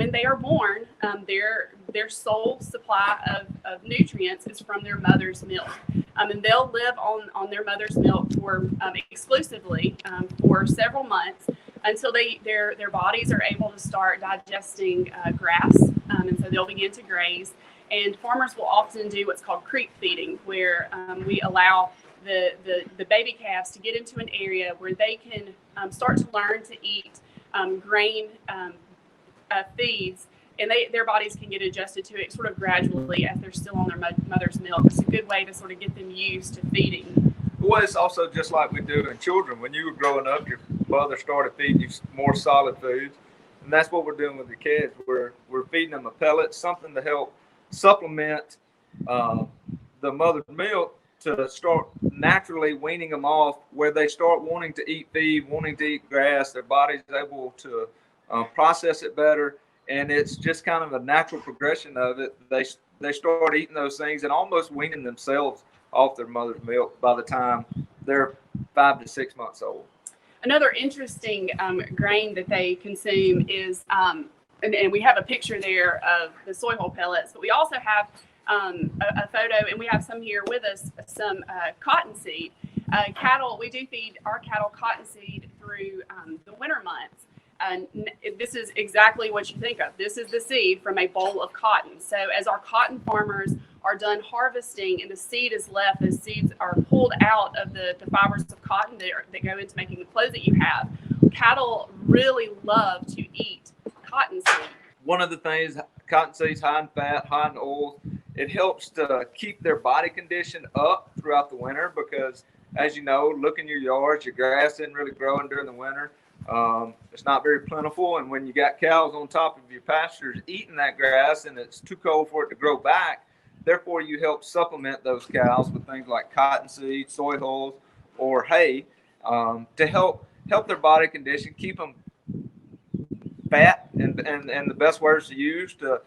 when they are born, their sole supply of nutrients is from their mother's milk. And they'll live on their mother's milk for exclusively for several months until their bodies are able to start digesting grass, and so they'll begin to graze. And farmers will often do what's called creep feeding, where we allow the baby calves to get into an area where they can start to learn to eat grain feeds, and their bodies can get adjusted to it sort of gradually as they're still on their mother's milk. It's a good way to sort of get them used to feeding. Well, it's also just like we do in children. When you were growing up, your mother started feeding you more solid foods, and that's what we're doing with the kids. We're feeding them a pellet, something to help supplement the mother's milk, to start naturally weaning them off where they start wanting to eat feed, wanting to eat grass. Their body's able to process it better, and it's just kind of a natural progression of it. They start eating those things and almost weaning themselves off their mother's milk by the time they're 5 to 6 months old. Another interesting grain that they consume is, and we have a picture there of the soy hull pellets, but we also have a photo, and we have some here with us, some cottonseed. Cattle, we do feed our cattle cottonseed through the winter months. And this is exactly what you think of. This is the seed from a bowl of cotton. So as our cotton farmers are done harvesting and the seed is left, those seeds are pulled out of the fibers of cotton that go into making the clothes that you have. Cattle really love to eat cottonseed. One of the things, cottonseed's high in fat, high in oils. It helps to keep their body condition up throughout the winter because, as you know, look in your yards, your grass isn't really growing during the winter. It's not very plentiful, and when you got cows on top of your pastures eating that grass and it's too cold for it to grow back, therefore you help supplement those cows with things like cottonseed, soy hulls, or hay to help their body condition, keep them fat, and the best words to use to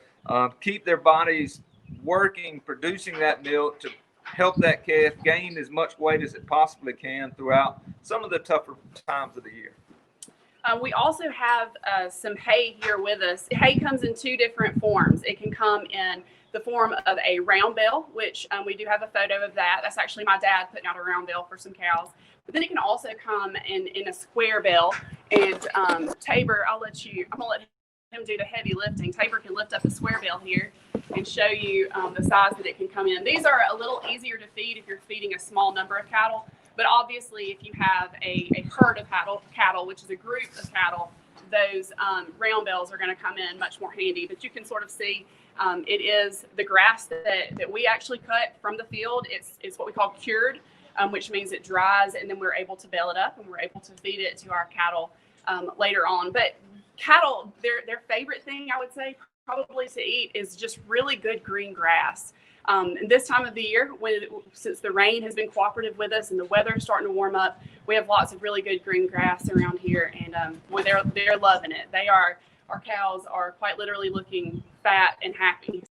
keep their bodies working, producing that milk to help that calf gain as much weight as it possibly can throughout some of the tougher times of the year. We also have some hay here with us. Hay comes in two different forms. It can come in the form of a round bale, which we do have a photo of that. That's actually my dad putting out a round bale for some cows. But then it can also come in a square bale. And Tabor, I'm going to let him do the heavy lifting. Tabor can lift up the square bale here and show you the size that it can come in. These are a little easier to feed if you're feeding a small number of cattle. But obviously, if you have a herd of cattle, which is a group of cattle, those round bales are going to come in much more handy. But you can sort of see it is the grass that we actually cut from the field. It's what we call cured, which means it dries, and then we're able to bale it up, and we're able to feed it to our cattle later on. But cattle, their favorite thing, I would say, probably to eat is just really good green grass. And this time of the year, since the rain has been cooperative with us and the weather is starting to warm up, we have lots of really good green grass around here, and they're loving it. Our cows are quite literally looking fat and happy.